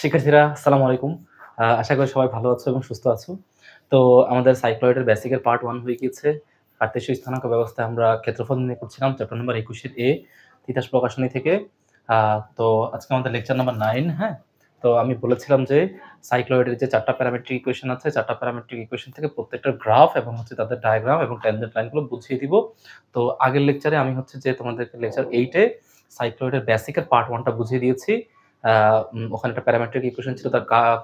শিক্ষার্থীরা আসসালামু আলাইকুম। আশা করি সবাই ভালো আছো এবং সুস্থ আছো। তো আমাদের সাইক্লয়েডের বেসিকের পার্ট 1 হয়ে গিয়েছে। কার্তেশীয় স্থানাঙ্ক ব্যবস্থায় আমরা ক্ষেত্রফল নির্ণয় করছিলাম চ্যাপ্টার নাম্বার 21 এর এ তিতাস প্রকাশনী থেকে। তো আজকে আমাদের লেকচার নাম্বার 9, হ্যাঁ? তো আমি বলেছিলাম যে সাইক্লয়েডের যে 4টা প্যারামেট্রিক ইকুয়েশন আছে, 4টা প্যারামেট্রিক ইকুয়েশন থেকে প্রত্যেকটার গ্রাফ এবং তাদের ডায়াগ্রাম এবং ট্যানজেন্ট লাইনগুলো বুঝিয়ে দিব। তো আগের লেকচারে আমি যে তোমাদেরকে লেকচার 8 এ সাইক্লয়েডের বেসিকের পার্ট 1 টা বুঝিয়ে দিয়েছি। ওখানে একটা প্যারামেট্রিক ইকুয়েশন ছিল, তার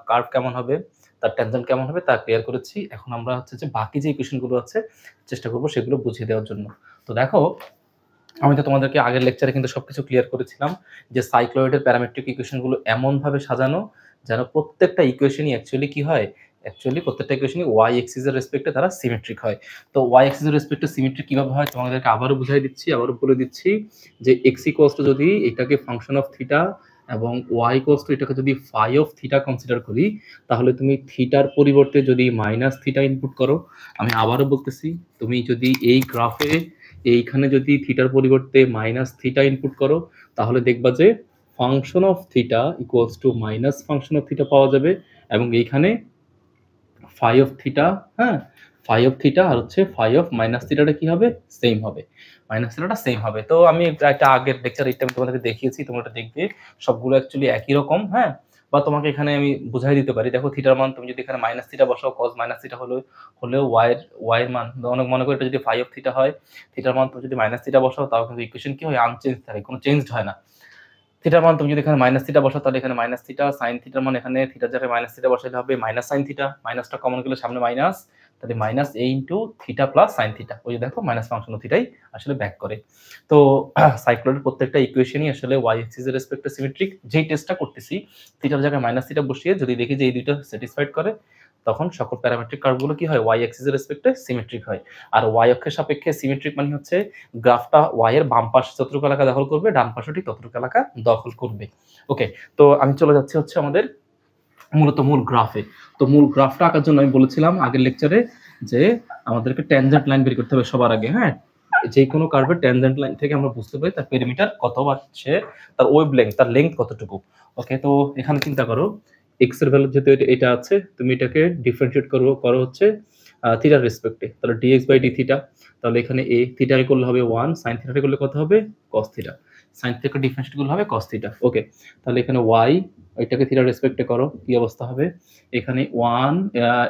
কার্ভ কেমন হবে, তার ট্যানজেন্ট কেমন হবে তা ক্লিয়ার করেছি। এখন আমরা যে বাকি যে ইকুয়েশন গুলো আছে চেষ্টা করব সেগুলো বুঝিয়ে দেওয়ার জন্য। তো দেখো, আমি তো তোমাদেরকে আগের লেকচারে কিন্তু সবকিছু ক্লিয়ার করেছিলাম যে সাইক্লয়েডের প্যারামেট্রিক ইকুয়েশন গুলো এমন ভাবে সাজানো যেন প্রত্যেকটা ইকুয়েশনই অ্যাকচুয়ালি কি হয়, প্রত্যেকটা ইকুয়েশনই ওয়াই এক্সিস এর রেসপেক্টে তারা সিমেট্রিক হয়। তো ওয়াই এক্সিস এর রেসপেক্টে সিমেট্রিক কিভাবে হয় তোমাদেরকে আবারও বুঝাই দিচ্ছি, আবারও বলে দিচ্ছি যে এক্স ইকুয়ালস টু যদি এটাকে ফাংশন অফ থিটা এবং ওয়াই ইকুয়ালস টু এটাকে যদি ফাই অফ থিটা কনসিডার করি, তাহলে তুমি থিটার পরিবর্তে যদি মাইনাস থিটা ইনপুট করো, আমি আবারও বলতেছি, তুমি যদি এই গ্রাফে এইখানে যদি থিটার পরিবর্তে মাইনাস থিটা ইনপুট করো, তাহলে দেখবা যে function of theta equals to minus function of theta পাওয়া যাবে, এবং এইখানে ফাই অফ থিটা, হ্যাঁ, ফাই অফ থিটা আর ফাই অফ মাইনাস থিটাটা কি হবে, সেম হবে, মাইনাস থিটাটা সেম হবে। তো আমি একটা আগের লেকচার এটা আমি তোমাদেরকে দেখিয়েছি, তোমরা এটা দেখবে সবগুলো অ্যাকচুয়ালি একই রকম, হ্যাঁ। বা তোমাকে এখানে আমি বুঝাই দিতে পারি, দেখো থিটার মান তুমি যদি এখানে মাইনাস থিটা বসাও, কজ মাইনাস থিটা হলেও ওয়াইয়ের মান অনেক, মনে করো এটা যদি ফাই অফ থিটা হয়, থিটার মান তুমি যদি মাইনাস থিটা বসাও, তাও কিন্তু ইকুয়েশন কি হয়, আনচেঞ্জ থাকে, কোনো চেঞ্জড হয় না। থিটার মান তুমি যদি এখানে মাইনাস থিটা বসাও, তাহলে এখানে মাইনাস থিটা, সাইন থিটার মান এখানে থিটার জায়গায় মাইনাস থিটা বসাইলে হবে মাইনাস সাইন থিটা, মাইনাসটা কমন গেলে সামনে মাইনাস, তাহলে minus a into theta plus sine theta. ওই যে দেখো মাইনাস ফাংশন থিটাই আসলে ব্যাক করে। তো সাইক্লয়েডের প্রত্যেকটা ইকুয়েশনই আসলে ওয়াই এক্সিস এর রেসপেক্টে সিমেট্রিক। যেই টেস্টটা করতেছি, থিটার জায়গায় মাইনাস থিটা বসিয়ে যদি দেখি যে এই দুইটা স্যাটিসফাইড করে, তখন সকল প্যারামেট্রিক কার্ভগুলো কি হয়, ওয়াই এক্সিস এর রেসপেক্টে সিমেট্রিক হয়। আর ওয়াই অক্ষের সাপেক্ষে সিমেট্রিক মানে হচ্ছে গ্রাফটা ওয়াই এর বাম পাশ যতটুকু এলাকা দখল করবে, ডান পাশে ঠিক ততটুকু এলাকা দখল করবে। ওকে, তো আমি চলে যাচ্ছি আমাদের মূলত মূল গ্রাফে। তো মূল গ্রাফটা আঁকার জন্য আমি বলেছিলাম আগের লেকচারে যে আমাদেরকে ট্যানজেন্ট লাইন বের করতে হবে সবার আগে, হ্যাঁ। যে কোনো কার্ভের ট্যানজেন্ট লাইন থেকে আমরা বুঝতে পারি তার পেরিমিটার কত, বা তার ওয়েভ লেংথ, তার লেংথ কতটুকু। ওকে, তো এখানে চিন্তা করো, এক্স এর ভ্যালু যেহেতু এটা আছে, তুমি এটাকে ডিফারেন্সিয়েট করো থিটার রেসপেক্টে, তাহলে ডিএক্স বাই ডি থিটা। তাহলে এখানে এ থিটাকে করলে হবে 1, সাইন থিটাকে করলে কত হবে, cos থিটা। সাইন থিটাকে ডিফারেন্সিয়েট করলে হবে cos থিটা। ওকে, তাহলে এখানে y, এটাকে থিটার রেসপেক্টে করো, কি অবস্থা হবে, এখানে 1,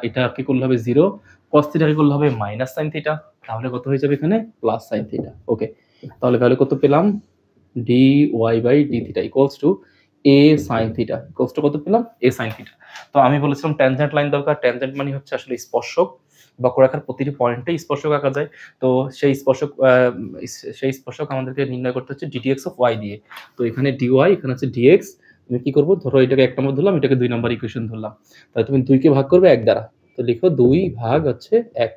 এটাকে করলে হবে 0, cos থিটাকে করলে হবে মাইনাস সাইন থিটা, তাহলে কত হয়ে যাবে এখানে প্লাস সাইন থিটা। ওকে, তাহলে ভ্যালু কত পেলাম, dy by d theta equals to a sin theta equals to কত পেলাম, a sin থিটা। তো আমি বলেছিলাম ট্যানজেন্ট লাইন দরকার। ট্যানজেন্ট মানে হচ্ছে আসলে স্পর্শক, বক্ররেখার প্রতিটি পয়েন্টে স্পর্শক আঁকা যায়। তো সেই স্পর্শক আমাদেরকে নির্ণয় করতে হচ্ছে dtx অফ y দিয়ে। তো এখানে dy, এখানে হচ্ছে dx। তুমি কি করবো, ধরো এটাকে 1 নম্বর ধরলাম, এটাকে 2 নম্বর ইকুয়েশন ধরলাম, তাহলে তুমি 2 কে ভাগ করবে 1 দ্বারা, তো লিখো 2 ভাগ 1।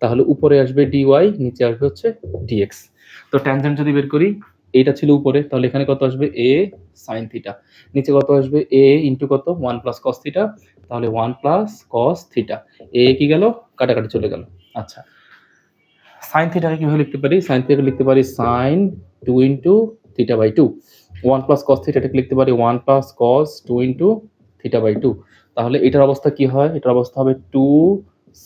তাহলে উপরে আসবে dy, নিচে আসবে dx। তো ট্যানজেন্ট যদি বের করি, এটা ছিল উপরে, তাহলে এখানে কত আসবে, a sin থিটা, নিচে কত আসবে, a ইনটু কত, 1 প্লাস cos থিটা, তাহলে 1 প্লাস cos থিটা। a কি গেল, কাটাকাটি চলে গেল। আচ্ছা, sin থিটাকে কিভাবে লিখতে পারি, sin থিটাকে লিখতে পারি sin 2 into theta by 2। 1 plus cos থিটাকে লিখতে পারি 1 plus cos 2 into theta by 2। তাহলে এটার অবস্থা কি হয়, এটার অবস্থা হবে 2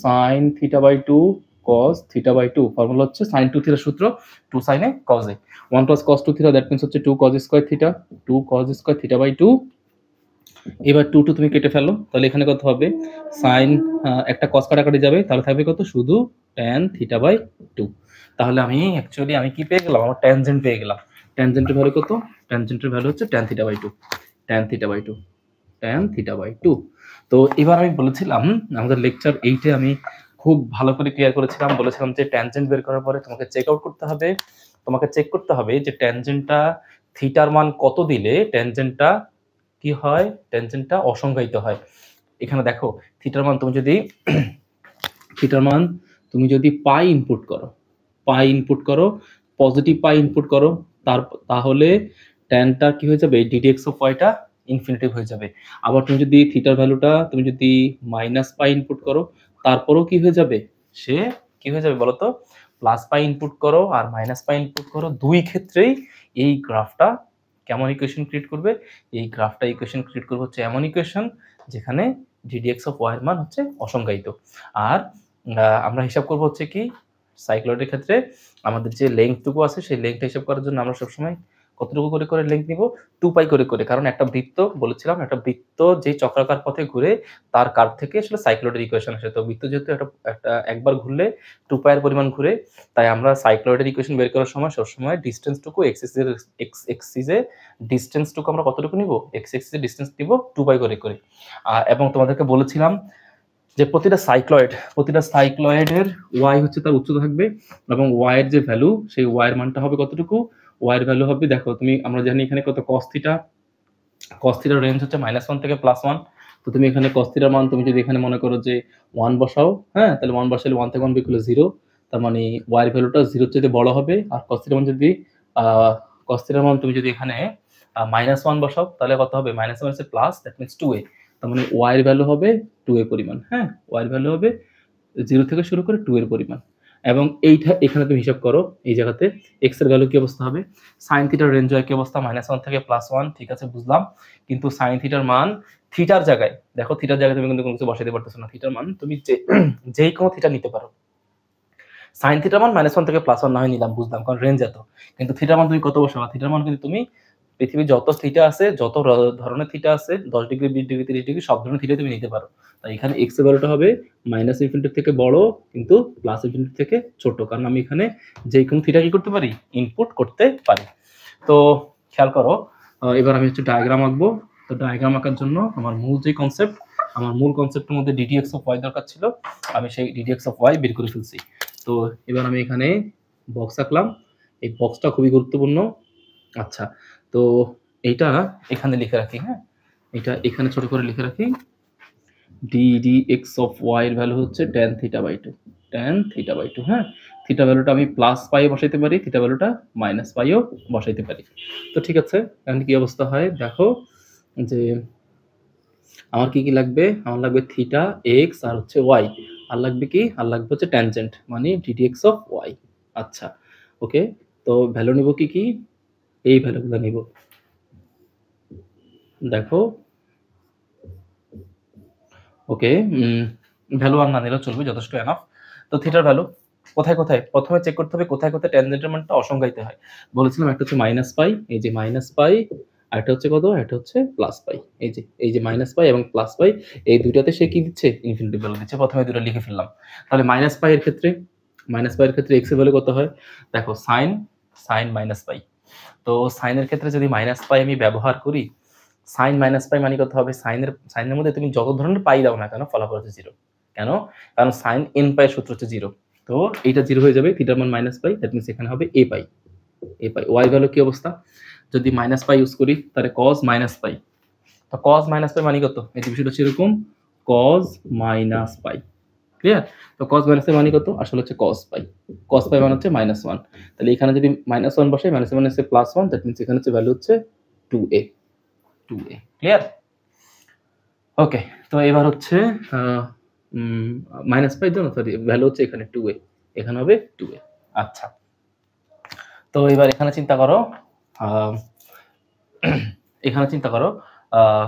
sin theta by 2 cos theta by 2। Formula হচ্ছে sin 2 থিটার সূত্র 2 sin A cos A. 1 plus cos 2 theta, that means হচ্ছে 2 cos square theta, 2 cos square theta by 2। এবার 2 2 তুমি কেটে ফেলো, তাহলে এখানে কত হবে, sin, একটা cos কাটাকাটি যাবে, তাহলে থাকবে কত, শুধু tan থিটা বাই 2। তাহলে আমি কি পেয়ে গেলাম, আমার ট্যানজেন্ট পেয়ে গেলাম। ট্যানজেন্টের ভ্যালু কত, ট্যানজেন্টের ভ্যালু হচ্ছে tan theta by 2, tan theta by 2, tan theta by 2। তো এবার আমি বলেছিলাম আমাদের লেকচার 8 এ আমি খুব ভালো করে ক্লিয়ার করেছিলাম, বলেছিলাম যে ট্যানজেন্ট বের করার পরে তোমাকে চেক করতে হবে যে ট্যানজেন্টটা থিটার মান কত দিলে ট্যানজেন্টটা কি হয়, ট্যানজেন্টটা অসংজ্ঞায়িত হয়। এখানে দেখো, থিটার মান তুমি যদি পাই ইনপুট করো, পজিটিভ পাই ইনপুট করো, তাহলে ট্যানটা কি হয়ে যাবে, ডিডিএক্স অফ ওয়াইটা ইনফিনিটিভ হয়ে যাবে। আবার তুমি যদি থিটার ভ্যালুটা তুমি যদি মাইনাস পাই ইনপুট করো, তারপরেও কি হয়ে যাবে, সে কি হয়ে যাবে বলতো, প্লাস পাই ইনপুট করো আর মাইনাস পাই ইনপুট করো, দুই ক্ষেত্রেই এই গ্রাফটা কেমন ইকুয়েশন ক্রিয়েট করবে? এই গ্রাফটা ইকুয়েশন ক্রিয়েট করবে হচ্ছে এমন ইকুয়েশন যেখানে ddx অফ y এর মান হচ্ছে অসংজ্ঞায়িত। আর আমরা হিসাব করব হচ্ছে কি সাইক্লয়েডের ক্ষেত্রে আমাদের যে লেংথটুকু আছে সেই লেংথটা হিসাব করার জন্য আমরা সবসময় কতটুকু করে লেংথ নিব? 2 পাই করে। কারণ একটা বৃত্ত বলেছিলাম, একটা বৃত্ত যেই চক্রাকার পথে ঘুরে তার কার্ভ থেকে আসলে সাইক্লয়েডের ইকুয়েশন আসে। তো বৃত্ত যেহেতু একটা একবার ঘুরলে 2 পাই এর পরিমাণ ঘুরে, তাই আমরা সাইক্লয়েডের ইকুয়েশন বের করার সময় সবসময় ডিসটেন্সটুকু x এক্সিসে ডিসটেন্সটুকু আমরা কতটুকু নিব? x এক্সিসে ডিসটেন্স নিব 2 পাই করে। এবং তোমাদেরকে বলেছিলাম যে প্রতিটা সাইক্লয়েডের y হচ্ছে তার উচ্চতা থাকবে এবং y এর যে ভ্যালু সেই y এর মানটা হবে কতটুকু? y এর ভ্যালু হবে, দেখো আমরা জানি এখানে কত cos থিটার রেঞ্জ হচ্ছে -1 থেকে +1। তো তুমি এখানে cos থিটার মান তুমি যদি এখানে মনে করো যে 1 বসাও, হ্যাঁ, তাহলে 1 বসালে 1 থেকে 1 বিয়োগ করলে 0, তার মানে y এর ভ্যালুটা 0 এর চেয়ে বড় হবে। আর cos থিটার মান যদি cos থিটার মান তুমি যদি এখানে -1 বসাও তাহলে কত হবে? -1 এর প্লাস, দ্যাট মিন্স 2a। তার মানে y এর ভ্যালু হবে 2a পরিমাণ, হ্যাঁ, y এর ভ্যালু হবে 0 থেকে শুরু করে 2 এর পরিমাণ। এবং এইটা এখানে তুমি হিসাব করো, এই জায়গাতে x এর ভ্যালু কি অবস্থা হবে? sin থিটার রেঞ্জ হয় কি অবস্থা? -1 থেকে +1, ঠিক আছে বুঝলাম। কিন্তু sin থিটার মান থিটার জায়গায়, দেখো থিটার জায়গায় তুমি কিন্তু কোনো কিছু বসাইতে পারতেছো না। থিটার মান তুমি যেই কোনো থিটা নিতে পারো। sin থিটার মান -1 থেকে +1 না হয় নিলাম, বুঝলাম, কারণ রেঞ্জ এত। কিন্তু থিটার মান তুমি কত বসাবা? থিটার মান কিন্তু তুমি পৃথিবীর যত থিটা আছে, যত ধরনের থিটা আছে, 10 ডিগ্রি, 20 ডিগ্রি, 30 ডিগ্রি, সব ধরনের থিটা তুমি নিতে পারো। তাই এখানে x এর ভ্যালুটা হবে -ইনফিনিটি থেকে বড় কিন্তু +ইনফিনিটি থেকে ছোট, কারণ আমি এখানে যে কোনো থিটা কি করতে পারি? ইনপুট করতে পারি। তো খেয়াল করো, এবার আমি হচ্ছে ডায়াগ্রাম আঁকবো। তো ডায়াগ্রাম আঁকার জন্য আমার মূল কনসেপ্টের মধ্যে ddx অফ y দরকার ছিল, আমি সেই ddx অফ y বের করে ফেলছি। তো এবার আমি এখানে বক্স আঁকলাম। এই বক্সটা খুবই গুরুত্বপূর্ণ। আচ্ছা, তো এইটা এখানে লিখে রাখি, হ্যাঁ, এটা এখানে ছোট করে লিখে রাখি। ddx অফ y এর ভ্যালু হচ্ছে tan θ/2, হ্যাঁ। থিটা ভ্যালুটা আমি প্লাস পাই বসাইতে পারি, থিটা ভ্যালুটা মাইনাস পাইও বসাইতে পারি। তো ঠিক আছে, এখন কি অবস্থা হয় দেখো, যে আমার কি লাগবে? আমার লাগবে থিটা, x আর হচ্ছে y। আর লাগবে কি? আর লাগবে হচ্ছে ট্যানজেন্ট, মানে ddx অফ y। আচ্ছা, ওকে। তো ভ্যালু নিব কি? এই ভ্যালুগুলো নিব। দেখো, ওকে, ভ্যালু আর না নিলেও চলবে, যথেষ্ট এনাফ। তো থিটার ভ্যালু কোথায় প্রথমে চেক করতে হবে কোথায় ট্যানজেন্টের মানটা অসংজ্ঞায়িত হয়। বলেছিলাম একটা হচ্ছে -পাই, এই যে -পাই, আর একটা হচ্ছে কত? এটা হচ্ছে +পাই। এই যে -পাই এবং +পাই, এই দুইটাতে সে কি দিচ্ছে? ইনফিনিটি ভ্যালু দিচ্ছে। প্রথমে দুটো লিখে ফেললাম। তাহলে -পাই এর ক্ষেত্রে x এর ভ্যালু কত হয়? দেখো sin -পাই। তো sin এর ক্ষেত্রে যদি -পাই আমি ব্যবহার করি, sin পাই মানে কত হবে? সাইনের মধ্যে তুমি যত ধরনের পাই দাও না কেন, ফলাফল হচ্ছে 0। কেন? কারণ sin n পাই এর সূত্র হচ্ছে 0। তো এইটা 0 হয়ে যাবে, থিটার মান -পাই, দ্যাট মিন্স এখানে হবে a পাই। y ভ্যালু কি অবস্থা? যদি পাই ইউজ করি তাহলে cos পাই। তো cos পাই মানে কত? এই যে বিষয়টা হচ্ছে এরকম, cos পাই। ক্লিয়ার? তো cos পাই মানে কত? আসলে হচ্ছে cos পাই। cos পাই মানে হচ্ছে -1। তাহলে এখানে যদি -1 বসাই, -1 মানে হচ্ছে +1, দ্যাট মিন্স এখানে হচ্ছে ভ্যালু হচ্ছে 2a। ক্লিয়ার? ওকে, তো এবার হচ্ছে পাই জন্য সরি ভ্যালু হচ্ছে এখানে 2a, এখানে হবে 2a। আচ্ছা, তো এবার এখানে চিন্তা করো,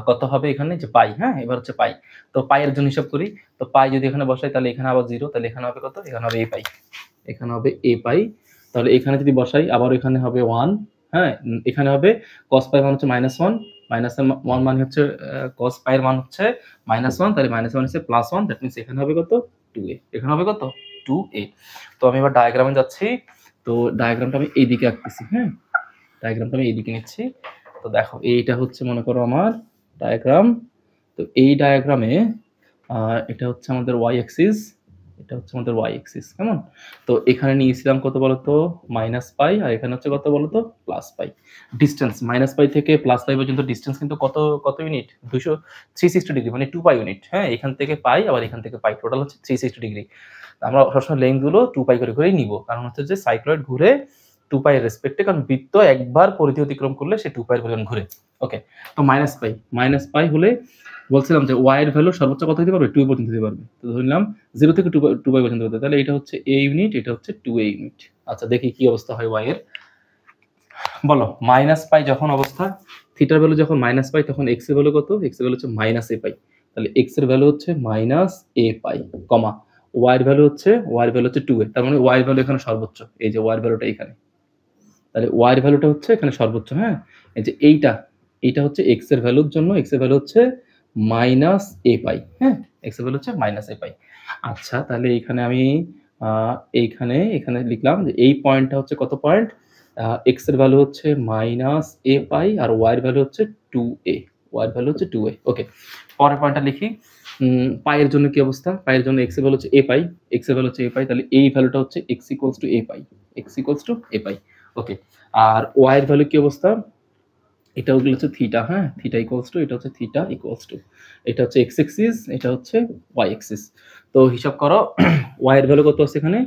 কত হবে এখানে? যে পাই, হ্যাঁ, এবার হচ্ছে পাই। তো পাই এর জন্য হিসাব করি। তো পাই যদি এখানে বসাই তাহলে এখানে আবার 0, তাহলে এখানে হবে কত? এখানে হবে a পাই। তাহলে এখানে যদি বসাই আবার এখানে হবে 1, হ্যাঁ, এখানে হবে cos পাই মান হচ্ছে -1, -1 মানে হচ্ছে cos পাই এর মান হচ্ছে -1, তাহলে -1 হচ্ছে +1, দ্যাট মিন্স এখানে হবে কত? 2a। এখানে হবে কত? 2a। তো আমি এবার ডায়াগ্রামে যাচ্ছি। তো ডায়াগ্রামটা আমি এইদিকে আঁকতেছি, হ্যাঁ, ডায়াগ্রামটা আমি এইদিকে নিচ্ছি। তো দেখো, এইটা হচ্ছে মনে করো আমার ডায়াগ্রাম। তো এই ডায়াগ্রামে এটা হচ্ছে আমাদের y অ্যাক্সিস, কেমন? তো এখানে নিয়েছিলাম কত বলতো? -পাই, আর এখানে হচ্ছে কত বলতো? +পাই। ডিসটেন্স -পাই থেকে +পাই পর্যন্ত ডিসটেন্স কিন্তু কত ইউনিট? 360 ডিগ্রি, মানে 2 পাই ইউনিট, হ্যাঁ। এখান থেকে পাই আবার এখান থেকে পাই, টোটাল হচ্ছে 360 ডিগ্রি। আমরা সবসময় লেন্থ গুলো 2 পাই করেই নিব, কারণ হচ্ছে যে সাইক্লয়েড ঘুরে 2 পাই এর রেসপেক্টে, কারণ বৃত্ত একবার পরিধি অতিক্রম করলে সে 2 পাই এর পরিমাণ ঘুরে। ওকে, তো -পাই হলে বলছিলাম যে y এর ভ্যালু সর্বোচ্চ কত দিতে পারবে? 2 পর্যন্ত দিতে পারবে। তো ধরলাম 0 থেকে 2 পাই পর্যন্ত দিতে, তাহলে এটা হচ্ছে a ইউনিট, এটা হচ্ছে 2a ইউনিট। আচ্ছা, দেখি কি অবস্থা হয় y এর। বলো মাইনাস পাই যখন অবস্থা, থিটার ভ্যালু যখন মাইনাস পাই তখন এক্স এর ভ্যালু কত? এক্স এর ভ্যালু হচ্ছে মাইনাস এ পাই। তাহলে এক্স এর ভ্যালু হচ্ছে মাইনাস এ পাই, কমা ওয়াই এর ভ্যালু হচ্ছে 2 এ। তার মানে ওয়াই এর ভ্যালু এখানে সর্বোচ্চ, এই যে ওয়াই এর ভ্যালুটা এখানে। তাহলে ওয়াই এর ভ্যালুটা হচ্ছে এখানে সর্বোচ্চ। হ্যাঁ, এই যে এইটা হচ্ছে এক্স এর ভ্যালুর জন্য, এক্স এর ভ্যালু হচ্ছে মাইনাস এ পাই। হ্যাঁ, এক্স এর ভ্যালু হচ্ছে মাইনাস এ পাই। আচ্ছা, তাহলে এইখানে আমি এখানে লিখলাম যে এই পয়েন্টটা হচ্ছে কত পয়েন্ট? এক্স এর ভ্যালু হচ্ছে মাইনাস এ পাই আর ওয়াই এর ভ্যালু হচ্ছে 2a। ওয়াই এর ভ্যালু হচ্ছে 2a। ওকে, পরের পয়েন্টটা লিখি। পাইয়ের জন্য কি অবস্থা? পাইয়ের জন্য এক্স এর ভ্যালু হচ্ছে এ পাই, এক্স এর ভ্যালু হচ্ছে এ পাই, তাহলে এই ভ্যালুটা হচ্ছে x equals to a pi, x equals to a pi. Okay, আর ওয়াই এর ভ্যালু কি অবস্থা? এটা হচ্ছে থিটা। হ্যাঁ, থিটা ইকুয়ালস টু, এটা হচ্ছে থিটা ইকুয়ালস টু, এটা হচ্ছে এক্স এক্সিস, এটা হচ্ছে ওয়াই এক্সিস। তো হিসাব করো ওয়াই এর ভ্যালু কত আছে এখানে?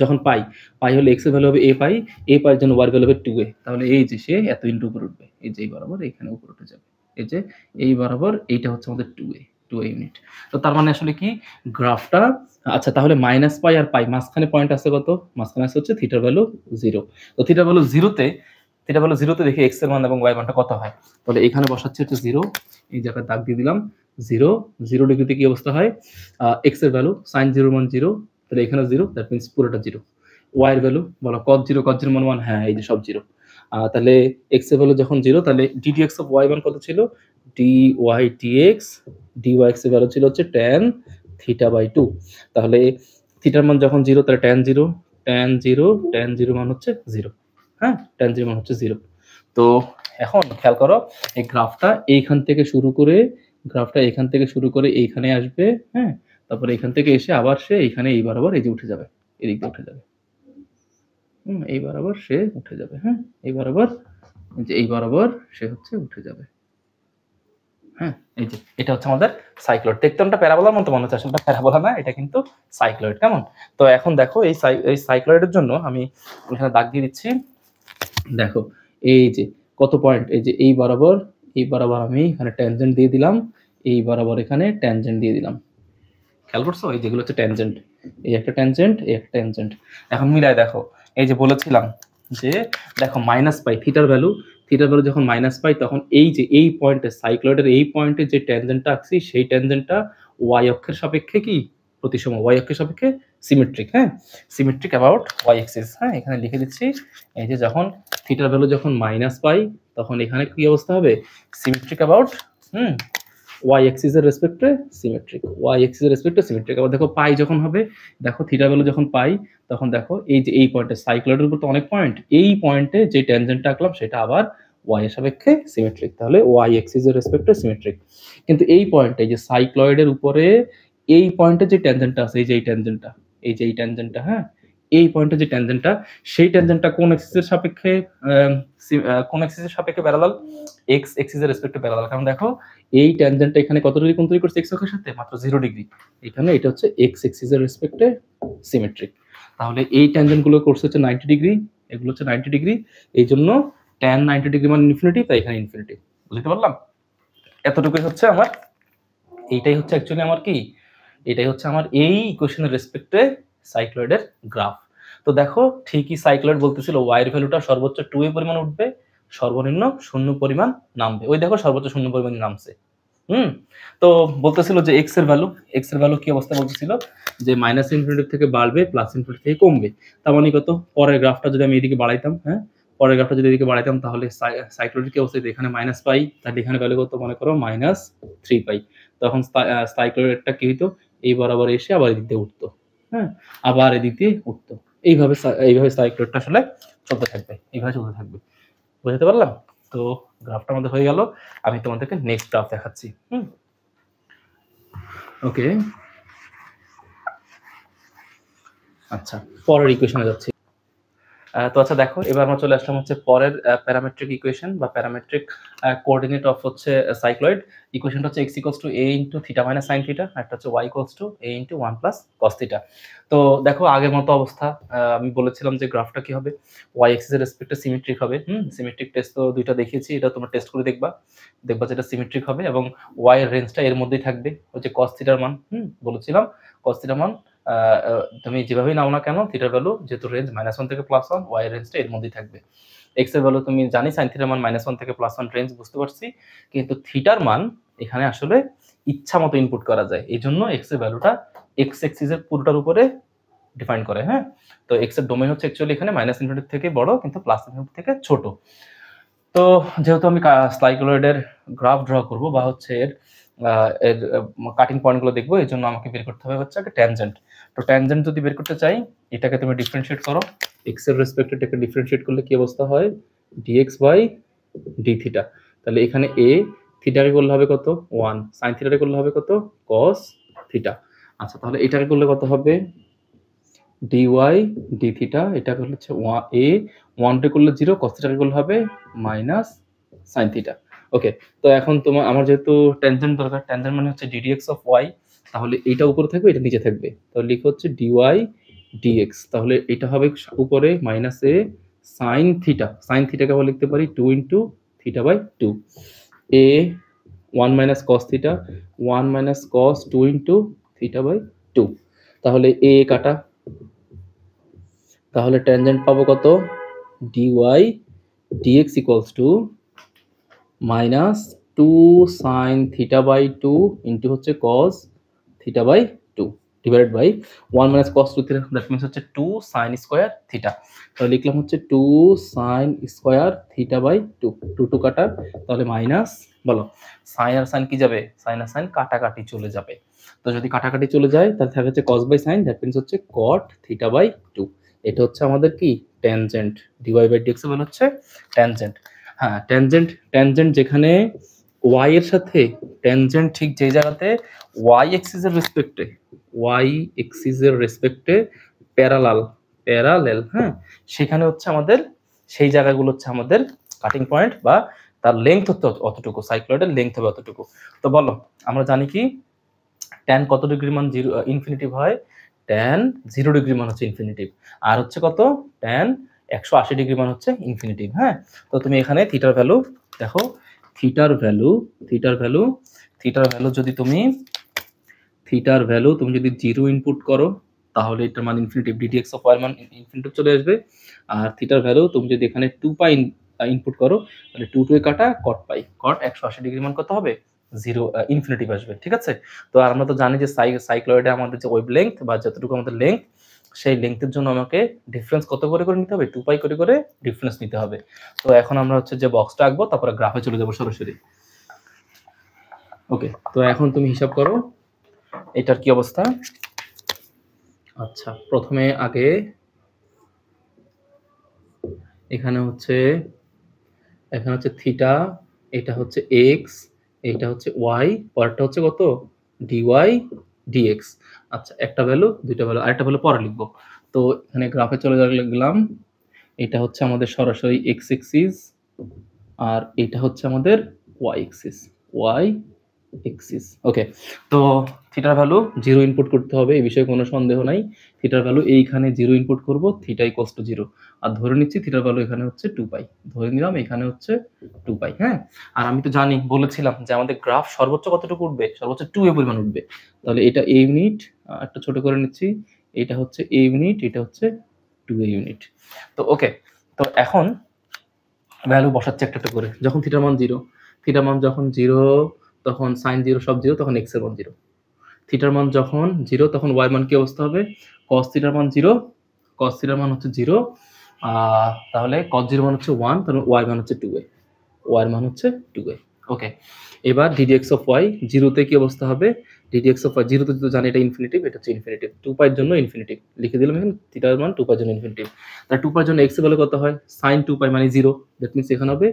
যখন পাই হলে এক্স এর ভ্যালু হবে এ পাই, এ পাইয়ের জন্য ওয়াই এর ভ্যালু হবে 2a। তাহলে এই যে সে এত ইনটু উপরে উঠবে, এই যে এই বরাবর এখানে উপরে উঠে যাবে, এই যে এই বরাবর এইটা হচ্ছে আমাদের 2a ইউনিট। তো তার মানে আসলে কি গ্রাফটা, আচ্ছা তাহলে মাইনাস পাই আর পাই মাঝখানে পয়েন্ট আছে কত? মাঝখানে আছে হচ্ছে থিটার ভ্যালু 0। তো থিটার ভ্যালু 0তে দেখি এক্স এর মান এবং ওয়াই মানটা কত হয়। তাহলে এখানে বসাচ্ছি হচ্ছে 0, এই জায়গায় দাগ দিয়ে দিলাম 0 ডিগ্রিতে কি অবস্থা হয়? এক্স এর ভ্যালু sin 0 মান 0, তাহলে এখানে 0, দ্যাট মিন্স পুরোটা 0। ওয়াই এর ভ্যালু বলো cos 0, cos 0 মান 1, হ্যাঁ এই যে সব 0। তাহলে এক্স এর ভ্যালু যখন 0, তাহলে ddx অফ y মান কত ছিল? dy dx, dyx এর ভ্যালু ছিল হচ্ছে tan θ/2। তাহলে থিটার মান যখন 0, তাহলে tan 0 মান হচ্ছে 0। হ্যাঁ, tan 0 মান হচ্ছে 0। তো এখন খেয়াল করো, এই গ্রাফটা এখান থেকে শুরু করে এইখানে আসবে। হ্যাঁ, তারপরে এখান থেকে এসে আবার সে এইখানে এই বরাবর এই যে উঠে যাবে, এদিক দিয়ে উঠে যাবে। এই বরাবর সে উঠে যাবে। হ্যাঁ, এই বরাবর সে হচ্ছে উঠে যাবে। হ্যাঁ, এই যে এটা হচ্ছে আমাদের সাইক্লয়েড। দেখতে একটা প্যারাবোলার মতো মনে হচ্ছে, আসলে প্যারাবোলা না, এটা কিন্তু সাইক্লয়েড। কেমন? তো এখন দেখো এই সাইক্লয়েডের জন্য আমি এখানে দাগ দিয়ে দিচ্ছি। দেখো এই যে কত পয়েন্ট, এই যে এই বরাবর আমি এখানে ট্যানজেন্ট দিয়ে দিলাম, এই বরাবর এখানে ট্যানজেন্ট দিয়ে দিলাম। খেয়াল করছো? এই যেগুলো হচ্ছে ট্যানজেন্ট, এই একটা ট্যানজেন্ট, এই একটা ট্যানজেন্ট। এখন মিলাই দেখো, এই যে বলেছিলাম যে দেখো মাইনাস পাই থিটার ভ্যালু যখন মাইনাস পাই তখন এই যে এই পয়েন্টে সাইক্লয়েডের এই পয়েন্টে যে ট্যানজেন্টটা আঁকছি সেই ট্যানজেন্টটা ওয়াই অক্ষের সাপেক্ষে কি প্রতিসম, ওয়াই অক্ষের সাপেক্ষে সিমেট্রিক। হ্যাঁ, সিমেট্রিক অ্যাবাউট ওয়াই এক্সিস। হ্যাঁ, এখানে লিখে দিচ্ছি, এই যে যখন থিটার ভ্যালু যখন মাইনাস পাই তখন এখানে কি অবস্থা হবে? সিমেট্রিক অ্যাবাউট ওয়াই এক্সিস এর রেসপেক্টে সিমেট্রিক, ওয়াই এক্সিস এর রেসপেক্টে সিমেট্রিক। আবার দেখো পাই যখন হবে, দেখো থিটা ভ্যালু যখন পাই তখন দেখো এই যে এই পয়েন্টে সাইক্লয়েডের উপর তো অনেক পয়েন্ট, এই পয়েন্টে যে ট্যানজেন্টটা আঁকলাম সেটা আবার ওয়াই এর সাপেক্ষে সিমেট্রিক, তাহলে ওয়াই এক্সিস এর রেসপেক্টে সিমেট্রিক। কিন্তু এই পয়েন্টে যে সাইক্লয়েডের উপরে এই পয়েন্টে যে ট্যানজেন্টটা আছে, এই যে এই ট্যানজেন্টটা, হ্যাঁ এই পয়েন্টে যে ট্যানজেন্টটা, সেই ট্যানজেন্টটা কোন এক্সিসের সাপেক্ষে প্যারালাল? এক্স এক্সিসের রেসপেক্টে প্যারালাল। কারণ দেখো এই ট্যানজেন্টটা এখানে কত ডিগ্রি কোণ তৈরি করছে এক্স অক্ষের সাথে? মাত্র 0 ডিগ্রি। এখানে এটা হচ্ছে এক্স এক্সিসের রেসপেক্টে সিমেট্রিক। তাহলে এই ট্যানজেন্ট গুলো করছে হচ্ছে 90 ডিগ্রি, এগুলো হচ্ছে 90 ডিগ্রি। এই জন্য tan 90 ডিগ্রি মানে ইনফিনিটি, তাই এখানে ইনফিনিটি। বুঝতে পারলাম? এতটুকুই হচ্ছে আমার, এইটাই হচ্ছে অ্যাকচুয়ালি আমার কি, এটাই হচ্ছে আমার এই ইকুয়েশনের রেসপেক্টে সাইক্লয়েডের গ্রাফ। তো দেখো ঠিকই সাইক্লয়েড বলতেছিল ওয়াই এর ভ্যালুটা সর্বোচ্চ 2a পরিমাণ উঠবে, সর্বনিম্ন 0 পরিমাণ নামবে। ওই দেখো সর্বোচ্চ 0 পরিমাণ নামছে। তো বলতেছিল যে এক্স এর ভ্যালু কি অবস্থা? বলতেছিল যে মাইনাস ইনফিনিটি থেকে বাড়বে, প্লাস ইনফিনিটি থেকে কমবে। তার মানে কত? পরের গ্রাফটা যদি আমি এদিকে বাড়াইতাম, হ্যাঁ পরের গ্রাফটা যদি এদিকে বাড়াইতাম তাহলে সাইক্লয়েডের কি অবস্থা? এখানে মাইনাস পাই, তাহলে এখানে ভ্যালু কত? মনে করো -3 পাই। তখন সাইক্লয়েডটা কি হইতো? এই বরাবর এসে আবার এদিক দিয়ে উঠতো, হ্যাঁ আবার এদিক দিয়ে উঠতো। এইভাবে সাইক্লয়েডটা আসলে চলতে থাকবে, এইভাবে চলতে থাকবে। বুঝতে পারলাম? তো গ্রাফটা আমাদের হয়ে গেল। আমি তোমাদেরকে নেক্সট গ্রাফ দেখাচ্ছি। ওকে, আচ্ছা পরের ইকুয়েশনে যাচ্ছি। তো আচ্ছা দেখো, এবার আমরা চলে আসলাম হচ্ছে পরের প্যারামেট্রিক ইকুয়েশন বা প্যারামেট্রিক কোঅর্ডিনেট অফ হচ্ছে সাইক্লয়েড। ইকুয়েশনটা হচ্ছে x equals to a into theta minus sine theta, একটা হচ্ছে y equals to a into 1 plus cos theta. তো দেখো আগের মতো অবস্থা, আমি বলেছিলাম যে গ্রাফটা কি হবে? y এক্সিস এর রেসপেক্টে সিমেট্রিক হবে। সিমেট্রিক টেস্ট তো দুইটা দেখিয়েছি, এটা তোমরা টেস্ট করে দেখবা যেটা সিমেট্রিক হবে এবং y এর রেঞ্জটা এর মধ্যেই থাকবে। হচ্ছে cos থিটার মান বলেছিলাম cos থিটার মান তুমি যেভাবেই নাও না কেন থিটার ভ্যালু যেহেতু রেঞ্জ -1 থেকে +1, ওয়াই রেঞ্জটা এর মধ্যেই থাকবে। এক্স এর ভ্যালু তুমি জানি sin থিটার মান -1 থেকে +1 রেঞ্জ বুঝতে পারছি, কিন্তু থিটার মান এখানে আসলে ইচ্ছা মতো ইনপুট করা যায়। এইজন্য এক্স এর ভ্যালুটা এক্স অ্যাক্সিস এর পুরোটার উপরে ডিফাইন করে। হ্যাঁ, তো এক্স এর ডোমেইন হচ্ছে অ্যাকচুয়ালি এখানে -ইনফিনিটি থেকে বড় কিন্তু +ইনফিনিটি থেকে ছোট। তো যেহেতু আমি সাইক্লয়েডের গ্রাফ ড্র করব বা হচ্ছে এর কাটিং পয়েন্টগুলো দেখবো, এই জন্য আমাকে বের করতে হবে হচ্ছে একটা ট্যানজেন্ট। তো ট্যানজেন্ট যদি বের করতে চাই, এটাকে তুমি ডিফারেন্সিয়েট করো, এক্স এর রেসপেক্টে এটাকে ডিফারেন্সিয়েট করলে কি অবস্থা হয়, dx বাই d থিটা। তাহলে এখানে a থিটাকে করলে হবে কত 1, sin থিটাকে করলে হবে কত cos থিটা। আচ্ছা, তাহলে এটাকে করলে কত হবে dy d থিটা, এটা করলে হচ্ছে a 1 টা করলে 0, cos থিটাকে করলে হবে মাইনাস sin থিটা। ওকে, তো এখন আমার যেহেতু ট্যানজেন্ট দরকার, ট্যানজেন্ট মানে হচ্ছে ddx অফ y, তাহলে এটা উপরে থাকবে এটা নিচে থাকবে, তাহলে লিখো হচ্ছে dy dx, তাহলে এটা হবে উপরে minus a sin theta, sin থিটাকে আমরা লিখতে পারি 2 into theta by 2, a 1 minus cos theta 1 minus cos 2 into theta by 2, তাহলে a কাটা, তাহলে ট্যানজেন্ট পাবো কত dy dx equals to minus 2 sin theta by 2 into হচ্ছে cos theta by 2 divided by 1 minus cos 2 theta, that means হচ্ছে 2 sin square theta. তাহলে লিখলাম হচ্ছে 2 sin স্কয়ার থিটা বাই 2, 2 2 কাটা, তাহলে মাইনাস, বলো sin আর sin কি যাবে, sin আর sin কাটাকাটি চলে যাবে। তো যদি কাটাকাটি চলে যায় তাহলে থাকে হচ্ছে cos by sin, that means হচ্ছে cot থিটা বাই 2। এটা হচ্ছে আমাদের কি ট্যানজেন্ট, dy বাই dx এর মানে হচ্ছে ট্যানজেন্ট। হ্যাঁ, ট্যানজেন্ট যেখানে y এর সাথে ট্যানজেন্ট ঠিক যে জায়গাতে y এক্সিস এর রেসপেক্টে প্যারালাল, হ্যাঁ, সেখানে হচ্ছে আমাদের সেই জায়গাগুলো হচ্ছে আমাদের কাটিং পয়েন্ট বা তার লেংথ হচ্ছে অতটুকু, সাইক্লয়েডের লেংথ হবে অতটুকু। তো বলো, আমরা জানি কি tan কত ডিগ্রি মান ইনফিনিটিভ হয়, tan 0 ডিগ্রি মান হচ্ছে ইনফিনিটিভ, আর হচ্ছে কত tan 180 ডিগ্রি মান হচ্ছে ইনফিনিটিভ। হ্যাঁ, তো তুমি এখানে থিটার ভ্যালু দেখো, থিটার ভ্যালু যদি তুমি যদি 0 ইনপুট করো তাহলে এটার মান ইনফিনিটিভ, ddx অফ y এর মান ইনফিনিটিভ চলে আসবে। আর থিটার ভ্যালু তুমি যদি এখানে 2 পাই ইনপুট করো তাহলে 2 2 এ কাটা cot পাই, cot 180 ডিগ্রি মান কত হবে 0 ইনফিনিটিভ আসবে। ঠিক আছে, তো আর আমরা তো জানি যে সাইক্লয়েডে আমাদের যে ওয়েভ লেংথ বা যতটুকু আমাদের লেংথ, সেই লেংথের জন্য আমাকে ডিফারেন্স কত করে নিতে হবে, 2 পাই করে ডিফারেন্স নিতে হবে। তো এখন আমরা হচ্ছে যে বক্সটা আঁকবো, তারপরে গ্রাফে চলে যাবো সরাসরি। ওকে, তো এখন তুমি হিসাব করো এটার কি অবস্থা। আচ্ছা, প্রথমে আগে এখানে হচ্ছে থিটা, এটা হচ্ছে এক্স, এটা হচ্ছে ওয়াই, পরেরটা হচ্ছে কত ডিওয়াই ডিএক্স। আচ্ছা, একটা ভ্যালু দুইটা ভ্যালু, আরেকটা ভ্যালু পরে লিখবো। তো এখানে গ্রাফে চলে গেলাম, এটা হচ্ছে আমাদের সরাসরি এক্স এক্সিস আর এটা হচ্ছে আমাদের ওয়াই এক্সিস। ওকে, তো থিটার ভ্যালু 0 ইনপুট করতে হবে, এই বিষয়ে কোনো সন্দেহ নাই। থিটার ভ্যালু এইখানে 0 ইনপুট করব, থিটা ইকুয়ালস টু 0, আর ধরে নিচ্ছি থিটার ভ্যালু এখানে হচ্ছে 2 পাই, ধরে নিলাম এখানে হচ্ছে 2 পাই। হ্যাঁ, আর আমি তো জানি, বলেছিলাম যে আমাদের গ্রাফ সর্বোচ্চ কতটুকু উঠবে, সর্বোচ্চ 2a পরিমাণ উঠবে। তাহলে এটা a ইউনিট, একটা ছোট করে নিচ্ছি, এটা হচ্ছে a ইউনিট, এটা হচ্ছে 2a ইউনিট। তো ওকে, তো এখন ভ্যালু বসাচ্ছি একটা করে। যখন থিটার মান 0, থিটার মান যখন 0 তখন sin 0 সব 0, তখন x এর মান 0। থিটার মান যখন 0 তখন y মান কি অবস্থা হবে, cos থিটার মান 0, cos থিটার মান হচ্ছে 0, তাহলে cos 0 মান হচ্ছে 1, তাহলে y মান হচ্ছে 2a, y এর মান হচ্ছে 2a। ওকে, এবার ddx অফ y 0 তে কি অবস্থা হবে, ddx অফ y 0 তে তো জানি এটা ইনফিনিটিভ, এটা হচ্ছে ইনফিনিটিভ, 2 পাই এর জন্য ইনফিনিটিভ লিখে দিলাম এখানে, থিটার মান 2 পাই এর জন্য ইনফিনিটিভ। তাহলে 2 পাই এর জন্য x এর ভ্যালু কত হয়, sin 2 পাই মানে 0, দ্যাট মিন্স এখানে হবে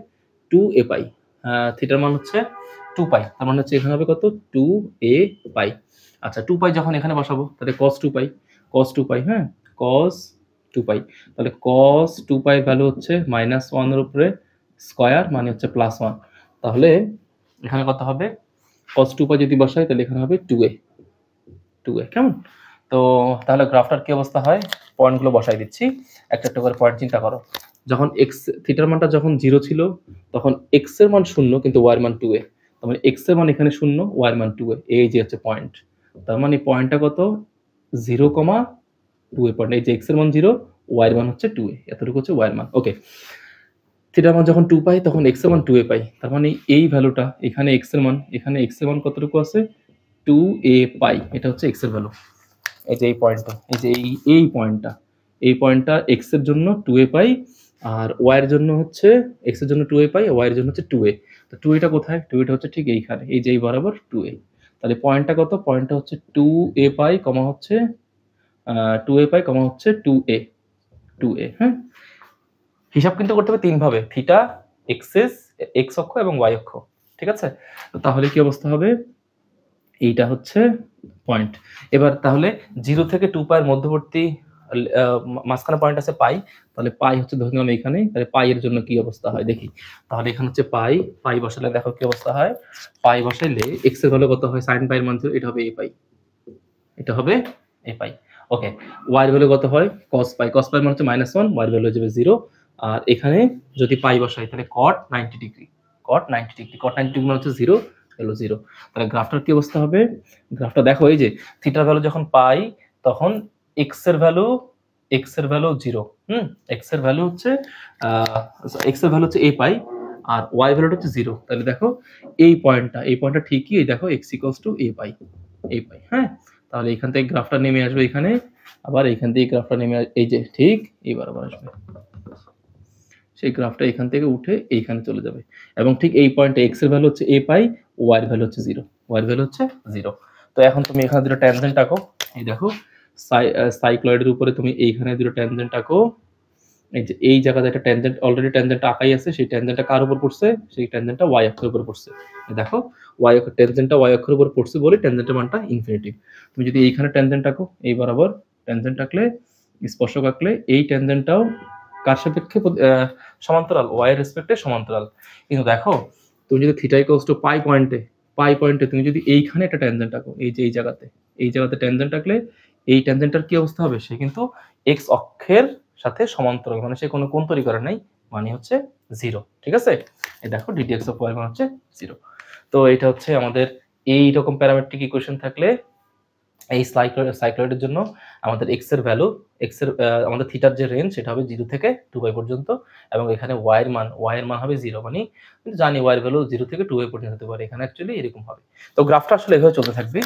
2a পাই, থিটার মান হচ্ছে 2 পাই, তার মানে হচ্ছে এখানে হবে কত 2a পাই। আচ্ছা, 2 পাই যখন এখানে বসাবো তাহলে cos 2 পাই, হ্যাঁ, cos 2 পাই, তাহলে cos 2 পাই ভ্যালু হচ্ছে -1 এর উপরে স্কয়ার মানে হচ্ছে +1, তাহলে এখানে কত হবে cos 2 পাই যদি বসাই তাহলে এখানে হবে 2a। কেমন? তো তাহলে গ্রাফটার কি অবস্থা হয়, পয়েন্টগুলো বসাই দিচ্ছি, একটা একটা করে পয়েন্ট চিন্তা করো। যখন x থিটার মানটা যখন 0 ছিল তখন x এর মান 0 কিন্তু y এর মান 2a, তার মানে x এর মান এখানে 0, y এর মান 2a, এই যে হচ্ছে পয়েন্ট। তার মানে পয়েন্টটা কত 0,2a পয়েন্ট, এই যে x এর মান 0, y এর মান হচ্ছে 2a, এতটুকু হচ্ছে y এর মান। ওকে, থিটার মান যখন 2 পাই তখন x এর মান 2a পাই, তার মানে এই ভ্যালুটা এখানে x এর মান, এখানে x এর মান কতটুকু আছে 2a পাই, এটা হচ্ছে x এর ভ্যালু। এই যে এই পয়েন্টটা, এই যে এই পয়েন্টটা, এই পয়েন্টটা x এর জন্য 2a পাই, আর y এর জন্য হচ্ছে x এর জন্য 2a পাই, y এর জন্য হচ্ছে 2a। তো 2a টা কোথায়? 2a টা হচ্ছে ঠিক এইখানে, এই যে এই বরাবর 2a। তাহলে পয়েন্টটা কত? পয়েন্টটা হচ্ছে 2a পাই কমা হচ্ছে 2a পাই কমা হচ্ছে 2a, 2a। হ্যাঁ, হিসাব কিন্তু করতে হবে তিন ভাবে, থিটা, এক্সিস, x অক্ষ এবং y অক্ষ, ঠিক আছে? তো তাহলে কি অবস্থা হবে? এইটা হচ্ছে পয়েন্ট। এবার তাহলে 0 থেকে 2 পাই এর মধ্যবর্তী মাঝখানে পয়েন্ট আছে পাই, তাহলে পাই হচ্ছে ধরে নিলাম এইখানে, তাহলে পাই এর জন্য কি অবস্থা হয় দেখি। তাহলে এখানে হচ্ছে পাই, পাই বসালে দেখো কি অবস্থা হয়। পাই বসাইলে x এর ভ্যালু কত হয়? sin পাই এর মান 0, এটা হবে a পাই, এটা হবে a পাই। ওকে, y এর ভ্যালু কত হয়? cos পাই, cos পাই এর মান হচ্ছে -1, y এর ভ্যালু হয়ে যাবে 0। আর এখানে যদি পাই বসাই তাহলে cot 90 degree, cot 90 degree, cot 90 degree মানে হচ্ছে 0, হলো 0। তাহলে গ্রাফটার কি অবস্থা হবে? গ্রাফটা দেখো, এই যে থিটার ভ্যালু যখন পাই তখন x এর ভ্যালু 0, x এর ভ্যালু হচ্ছে a পাই, আর y এর ভ্যালুটা হচ্ছে 0। তাহলে দেখো এই পয়েন্টটা ঠিকই, এই দেখো x a পাই, হ্যাঁ। তাহলে এখান থেকে গ্রাফটা নেমে আসবে এখানে, আবার এখান থেকে গ্রাফটা নেমে এই যে ঠিক এইবার আবার আসবে, সেই গ্রাফটা এখান থেকে উঠে এইখানে চলে যাবে, এবং ঠিক এই পয়েন্টে x এর ভ্যালু হচ্ছে a পাই, y এর ভ্যালু হচ্ছে 0, y এর ভ্যালু হচ্ছে 0। তো এখন তুমি এখানে দুটো ট্যানজেন্ট আঁকো, এই দেখো সাইক্লয়েডের উপরে তুমি এইখানে দুটো ট্যানজেন্ট আঁকো। এই যে এই জায়গাতে একটা ট্যানজেন্ট অলরেডি ট্যানজেন্টটা আঁকাই আছে, সেই ট্যানজেন্টটা কার উপর পড়ছে? সেই ট্যানজেন্টটা y অক্ষের উপর পড়ছে। দেখো ট্যানজেন্টটা y অক্ষের উপর পড়ছে বলে ট্যানজেন্টের মানটা ইনফিনিটি। তুমি যদি এইখানে ট্যানজেন্ট আঁকো, এই বরাবর ট্যানজেন্ট আঁকলে, স্পর্শক আঁকলে, এই ট্যানজেন্টটাও কার সাপেক্ষে সমান্তরাল? y এর রেসপেক্টে সমান্তরাল। কিন্তু দেখো তুমি যদি থিটা ইকুয়ালস টু পাই পয়েন্টে তুমি যদি এইখানে একটা ট্যানজেন্ট আঁকো, এই যে এই জায়গাতে ট্যানজেন্ট আঁকলে এই ট্যানজেন্টটার কি অবস্থা হবে? সে কিন্তু x অক্ষের সাথে সমান্তরাল, মানে সে কোনো কোণ তৈরি করে নাই, মানে হচ্ছে 0, ঠিক আছে? এই দেখো ddx অফ y মানে হচ্ছে 0। তো এটা হচ্ছে আমাদের এই রকম প্যারামেট্রিক ইকুয়েশন থাকলে এই সাইক্লয়েডের জন্য আমাদের x এর ভ্যালু, আমাদের থিটার যে রেঞ্জ সেটা হবে 0 থেকে 2 পাই পর্যন্ত, এবং এখানে y এর মান হবে 0, মানে কিন্তু জানি y এর ভ্যালু 0 থেকে 2 পাই পর্যন্ত হতে পারে, এখানে অ্যাকচুয়ালি এরকম হবে। তো গ্রাফটা আসলে এভাবে চলতে থাকবে,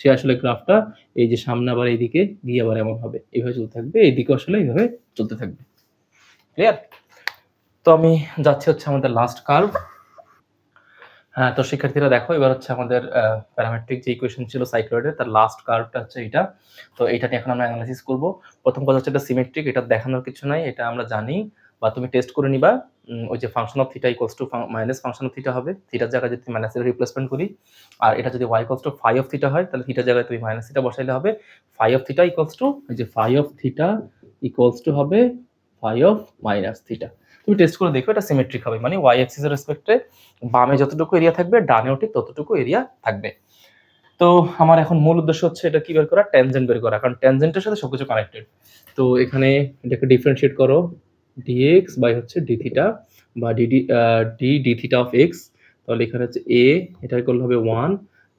সে আসলে গ্রাফটা এই যে সামনে আবার এইদিকে গিয়ে আবার এমন হবে, এইভাবে চলতে থাকবে, এইদিকে আসলে এইভাবে চলতে থাকবে। ক্লিয়ার? তো আমি যাচ্ছি হচ্ছে আমাদের লাস্ট কার্ভ। হ্যাঁ, তো শিক্ষার্থীরা দেখো এবার হচ্ছে আমাদের প্যারামেট্রিক যে ইকুয়েশন ছিল সাইক্লয়েডের, তার লাস্ট কার্ভটা হচ্ছে এটা। তো এটা নিয়ে এখন আমরা অ্যানালাইসিস করব। প্রথম কথা হচ্ছে এটা সিমেট্রিক, এটা দেখানোর কিছু নাই, এটা আমরা জানি, বা তুমি টেস্ট করে নিবা। ওই যে function of theta equals to minus function of theta হবে, থিটার জায়গায় যদি মাইনাসের রিপ্লেসমেন্ট করি, আর এটা যদি y equals to phi of theta হয়, তাহলে থিটার জায়গায় তুমি মাইনাস থিটা বসাইলে হবে phi of theta equals to, এই যে phi of theta equals to হবে ফাই অফ মাইনাস থিটা। তুমি টেস্ট করে দেখো এটা সিমেট্রিক হবে, মানে y অ্যাক্সিস এর রেসপেক্টে বামে যতটুকু এরিয়া থাকবে ডানেও ঠিক ততটুকু এরিয়া থাকবে। তো আমার এখন মূল উদ্দেশ্য হচ্ছে এটা কি বের করা, ট্যানজেন্ট বের করা, কারণ ট্যানজেন্টের সাথে সবকিছু কানেক্টেড। তো এখানে এটাকে ডিফারেন্সিয়েট করো, dx বাই হচ্ছে d থিটা, বা d থিটা অফ x। তাহলে এখানে হচ্ছে a, এটা করলে হবে 1,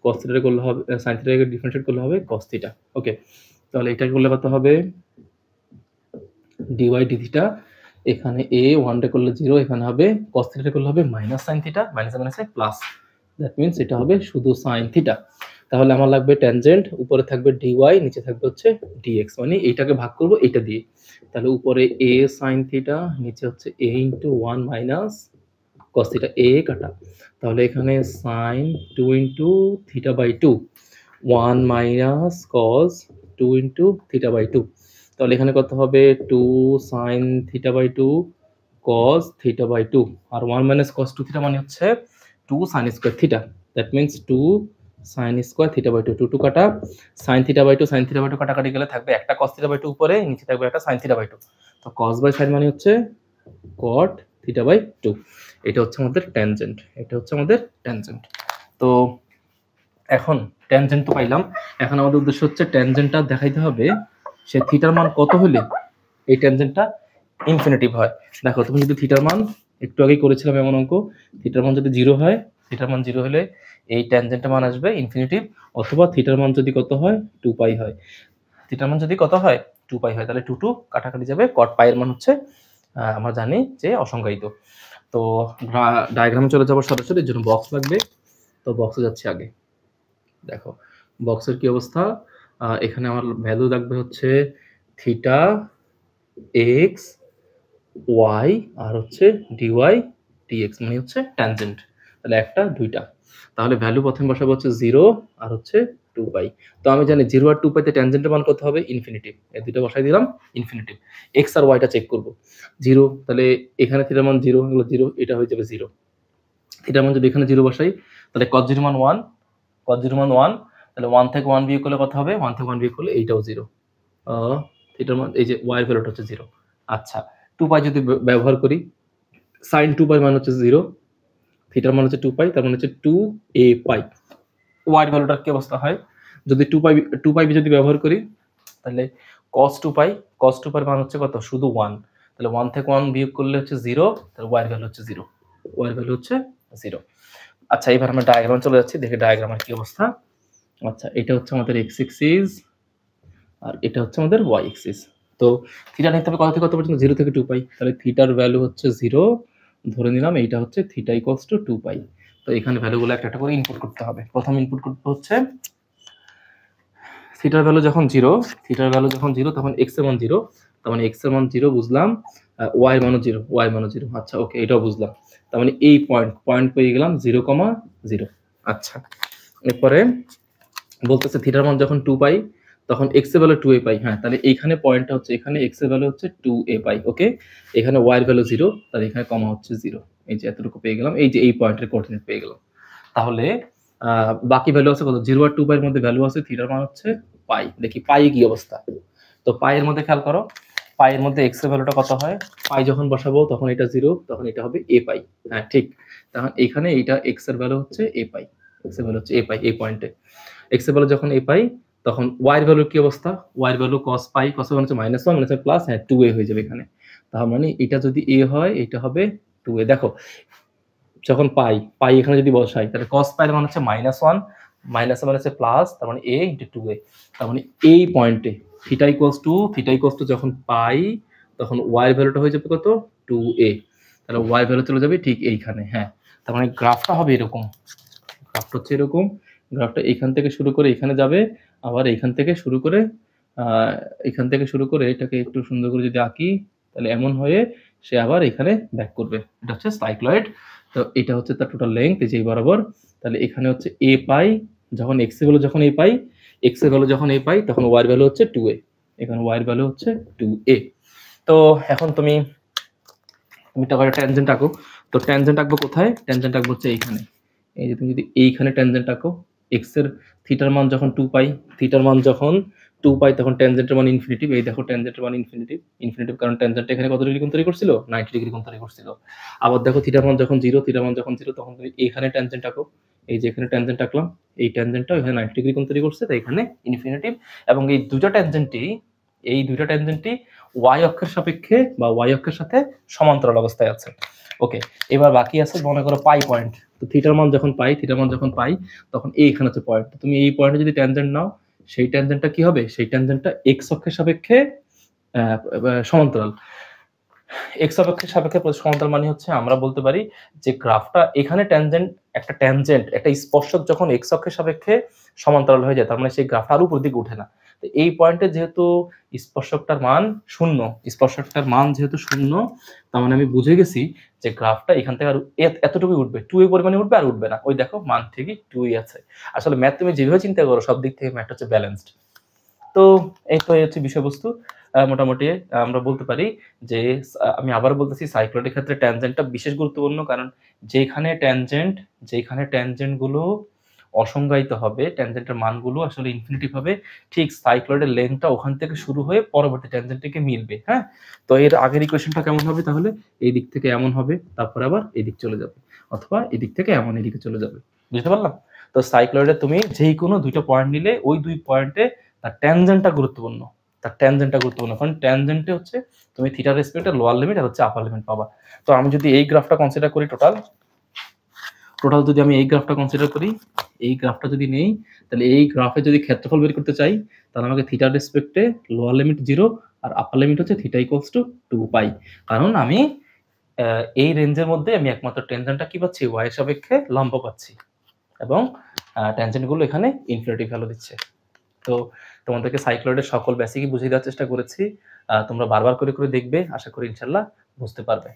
cos থিটা করলে হবে, sin থিটাকে ডিফারেন্সিয়েট করলে হবে cos থিটা। ওকে, তাহলে এটা করলে কত হবে dy d থিটা, এখানে a 1 টা করলে 0, এখানে হবে cos থিটা করলে হবে মাইনাস sin থিটা, মাইনাস মাইনাসে প্লাস, দ্যাট মিন্স এটা হবে শুধু sin থিটা। তাহলে আমার লাগবে ট্যানজেন্ট, উপরে থাকবে dy, নিচে থাকবে হচ্ছে dx, মানে এইটাকে ভাগ করব এটা দিয়ে, তাহলে উপরে a sin থিটা, নিচে হচ্ছে a into 1 minus cos theta, a কাটা, তাহলে এখানে sin 2 into theta by 2, 1 minus cos 2 into theta by 2, তাহলে এখানে কত হবে 2 sin theta by 2 cos theta by 2, আর 1 মাইনাস cos 2 থিটা মানে হচ্ছে 2 sin square theta, that means 2 sin square theta by 2, 2 2 কাটা, sin theta by 2 sin theta by 2 কাটাকাটি গেলে থাকবে একটা cos থিটা বাই 2 উপরে, নিচে থাকবে একটা sin থিটা বাই 2, তো cos বাই sin মানে হচ্ছে cot থিটা বাই 2। এটা হচ্ছে আমাদের ট্যানজেন্ট, এটা হচ্ছে আমাদের ট্যানজেন্ট। তো এখন ট্যানজেন্ট তো পাইলাম, এখন আমাদের উদ্দেশ্য হচ্ছে ট্যানজেন্টটা দেখাইতে হবে সে থিটার মান কত হলে এই ট্যানজেন্টটা ইনফিনিটিভ হয়। দেখো তুমি যদি থিটার মান, একটু আগেই করেছিলাম এমন অঙ্ক, থিটার মান যদি 0 হয়, থিটার মান 0 হলে এই ট্যানজেন্টের মান আসবে ইনফিনিটিভ, অথবা থিটার মান যদি কত হয় 2 পাই হয়। থিটার মান যদি কত হয় 2 পাই হয়, তাহলে 2 2 কাটাকাটি যাবে, cot পাই এর মান হচ্ছে আমরা জানি যে অসংজ্ঞায়িত। তো ডায়াগ্রামে চলে যাবো সরাসরি, এর জন্য বক্স লাগবে। তো বক্সে যাচ্ছি আগে। দেখো বক্সের কি অবস্থা, এখানে আমার ভ্যালু লাগবে হচ্ছে থিটা এক্স ওয়াই আর হচ্ছে ডিওয়াই ডিএক্স, মানে হচ্ছে ট্যানজেন্ট। তাহলে একটা দুইটা, তাহলে ভ্যালু প্রথমে বসাবো হচ্ছে 0 আর হচ্ছে 2 পাই। তো আমি জানি 0 আর 2 পাইতে ট্যানজেন্টের মান কত হবে, ইনফিনিটি। এই দুটো বসাই দিলাম, ইনফিনিটি। এক্স আর ওয়াইটা চেক করব, 0 তাহলে এখানে থিটার মান 0 হলো 0, এটা হয়ে যাবে 0। থিটার মান যদি এখানে 0 বসাই তাহলে cos 0 মান 1, cos 0 মান 1, তাহলে 1 থেকে 1 বিয়োগ করলে কত হবে, 1 থেকে 1 বিয়োগ করলে এইটাও 0। থিটার মান এই যে y এর ভ্যালুটা হচ্ছে 0। আচ্ছা 2 পাই যদি ব্যবহার করি, sin 2 পাই মান হচ্ছে 0, থিটার মান হচ্ছে 2 পাই, তার মানে হচ্ছে 2a পাই। y এর ভ্যালুটার কি অবস্থা হয়, যদি 2 পাই যদি ব্যবহার করি তাহলে cos 2 পাই, cos 2 পাই মান হচ্ছে কত, শুধু 1, তাহলে 1 থেকে 1 বিয়োগ করলে হচ্ছে 0, তাহলে y এর ভ্যালু হচ্ছে 0, y এর ভ্যালু হচ্ছে 0। আচ্ছা এবার আমরা ডায়াগ্রামে চলে যাচ্ছি, দেখি ডায়াগ্রামের কি অবস্থা। আচ্ছা এটা হচ্ছে আমাদের x এক্সিস আর এটা হচ্ছে আমাদের y এক্সিস। তো থিটা নিতে হবে কত থেকে কত পর্যন্ত, 0 থেকে 2 পাই, তাহলে থিটার ভ্যালু হচ্ছে 0, ধরে নিলাম এইটা হচ্ছে থিটা ইকুয়ালস টু 2 পাই। তো এখানে ভ্যালুগুলো একটা একটা করে ইনপুট করতে হবে। প্রথম ইনপুট করতে হচ্ছে থিটার ভ্যালু যখন 0, থিটার ভ্যালু যখন 0 তখন x এর মান 0, তার মানে x এর মান 0 বুঝলাম, y এর মানও 0, y এর মানও 0। আচ্ছা ওকে এটাও বুঝলাম, তার মানে এই পয়েন্ট পেয়ে গেলাম 0,0। আচ্ছা এরপরে বলতেছে থিটার মান যখন 2 পাই তখন x এর ভ্যালু 2a পাই। হ্যাঁ তাহলে এইখানে পয়েন্টটা হচ্ছে, এখানে x এর ভ্যালু হচ্ছে 2a পাই, ওকে। এখানে y এর ভ্যালু 0, তাহলে এখানে কমা হচ্ছে 0, এই যে এতটুকু পেয়ে গেলাম, এই যে এই পয়েন্টের কোঅর্ডিনেট পেয়ে গেলাম। তাহলে বাকি ভ্যালু আছে কত, 0 আর 2 পাই এর মধ্যে ভ্যালু আছে, থিটার মান হচ্ছে পাই। দেখি পাই কি অবস্থা। তো পাই এর মধ্যে খেয়াল করো, পাই এর মধ্যে x এর ভ্যালুটা কত হয়, পাই যখন বসাবো তখন এটা 0, তখন এটা হবে a পাই। হ্যাঁ ঠিক, তখন এখানে এইটা x এর ভ্যালু হচ্ছে a পাই, x এর ভ্যালু হচ্ছে a পাই এই পয়েন্টে। x এর ভ্যালু যখন a পাই তখন y এর ভ্যালু কি অবস্থা, y এর ভ্যালু cos পাই, cos এর মান হচ্ছে -1 মানে প্লাস, হ্যাঁ 2a হয়ে যাবে এখানে। তার মানে এটা যদি a হয় এটা হবে 2a। দেখো যখন পাই এখানে যদি বসাই তাহলে cos পাই এর মান হচ্ছে -1, মাইনাস মানে হচ্ছে প্লাস, তার মানে a ইনটু 2a। তার মানে এই পয়েন্টে থিটা ইকুয়ালস টু যখন পাই তখন y এর ভ্যালুটা হয়ে যাবে কত, 2a। তাহলে y এর ভ্যালু চলে যাবে ঠিক এইখানে। হ্যাঁ তার মানে গ্রাফটা হবে এরকম, গ্রাফটা হচ্ছে এরকম, গ্রাফটা এখান থেকে শুরু করে এখানে যাবে, আবার এখান থেকে শুরু করে এটাকে একটু সুন্দর করে যদি আঁকি তাহলে এমন হয়ে সে আবার এখানে ব্যাক করবে। এটা হচ্ছে সাইক্লয়েড। তো এটা হচ্ছে তার টোটাল লেংথ, এই যে বরাবর। তাহলে এখানে হচ্ছে a পাই, যখন x এর ভ্যালু যখন a পাই, x এর ভ্যালু যখন a পাই তখন y এর ভ্যালু হচ্ছে 2a, এখানে y এর ভ্যালু হচ্ছে 2a। তো এখন তুমি একটা ট্যানজেন্ট আঁকো। তো ট্যানজেন্ট আঁকবো কোথায়, ট্যানজেন্ট আঁকবো হচ্ছে এইখানে। এই যে তুমি যদি এইখানে ট্যানজেন্ট আঁকো, x এর থিটার মান যখন 2 পাই, থিটার মান যখন 2 পাই তখন ট্যানজেন্টের মান ইনফিনিটিভ। এই দেখো ট্যানজেন্টের মান ইনফিনিটিভ, কারণ ট্যানজেন্ট এখানে কত ডিগ্রি কোণ তৈরি করছিল, 90 ডিগ্রি কোণ তৈরি করছিল। আবার দেখো থিটার মান যখন 0, তখন তুমি এখানে ট্যানজেন্ট আঁকো, এই যে এখানে ট্যানজেন্ট আঁকলাম, এই ট্যানজেন্টটা এখানে 90 ডিগ্রি কোণ তৈরি করছে, তাই এখানে ইনফিনিটিভ। এবং এই দুটো ট্যানজেন্টই y অক্ষের সাপেক্ষে বা y অক্ষের সাথে সমান্তরাল অবস্থায় আছে। ওকে এবার বাকি আছে মনে করো পাই পয়েন্ট। তো থিটার মান যখন পাই তখন এইখানে হচ্ছে পয়েন্ট। তুমি এই পয়েন্টে যদি ট্যানজেন্ট নাও, সেই ট্যানজেন্টটা কি হবে, সেই ট্যানজেন্টটা x অক্ষের সাপেক্ষে সমান্তরাল। x অক্ষের সাপেক্ষে সমান্তরাল মানে হচ্ছে আমরা বলতে পারি যে গ্রাফটা এখানে একটা স্পর্শক যখন x অক্ষের সাপেক্ষে সমান্তরাল হয়ে যায় তার মানে সেই গ্রাফটা আর উপর দিকে উঠে না। তো এই পয়েন্টে যেহেতু স্পর্শকটার মান শূন্য, তার মানে আমি বুঝে গেছি যে গ্রাফটা এখান থেকে আর এতটুকুই উঠবে, 2a পরিমাণে উঠবে, আর উঠবে না। ওই দেখো মান ঠিকই 2a আছে। আসলে ম্যাথ তুমি যেভাবে চিন্তা করো সব দিক থেকে ম্যাথ হচ্ছে ব্যালেন্সড। তো এই তো হচ্ছে বিষয়বস্তু। মোটামুটি আমরা বলতে পারি যে আমি আবার বলতেছি সাইক্লয়েডের ক্ষেত্রে ট্যানজেন্টটা বিশেষ গুরুত্বপূর্ণ, কারণ যেখানে ট্যানজেন্ট গুলো অসংজ্ঞায়িত হবে, ট্যানজেন্টের মানগুলো আসলে ইনফিনিটিভ হবে, ঠিক সাইক্লয়েডের লেন্থটা ওখান থেকে শুরু হয়ে পরবর্তী ট্যানজেন্টকে মিলবে। হ্যাঁ তো এর আগের ইকুয়েশনটা কেমন হবে, তাহলে এই দিক থেকে এমন হবে, তারপর আবার এই দিক চলে যাবে, অথবা এই দিক থেকে এমন এদিকে চলে যাবে। বুঝতে পারলাম? তো সাইক্লয়েডে তুমি যেই কোনো দুইটা পয়েন্ট নিলে ওই দুই পয়েন্টে তার ট্যানজেন্টটা গুরুত্বপূর্ণ, কারণ ট্যানজেন্টে হচ্ছে তুমি থিটার রেসপেক্টে লোয়ার লিমিট আর হচ্ছে আপার লিমিট পাবা। তো আমি যদি এই গ্রাফটা কনসিডার করি, টোটাল যদি আমি এই গ্রাফটা কনসিডার করি, এই গ্রাফটা যদি নেই, তাহলে এই গ্রাফে যদি ক্ষেত্রফল বের করতে চাই, তাহলে আমাকে থিটার রেসপেক্টে লোয়ার লিমিট 0 আর আপার লিমিট হচ্ছে থিটা ইকুয়ালস টু 2 পাই। কারণ আমি এই রেঞ্জের মধ্যে আমি একমাত্র টেনজেন্টটা কি পাচ্ছি? y এর সাপেক্ষে লম্ব পাচ্ছি এবং ট্যানজেন্ট গুলো এখানে ইনফিনিটি ভ্যালু দিচ্ছে। তো তোমাদেরকে সাইক্লয়েডের সকল বেসিকই বুঝিয়ে দেওয়ার চেষ্টা করেছি। তোমরা বারবার করে দেখবে। আশা করি ইনশাআল্লাহ বুঝতে পারবে।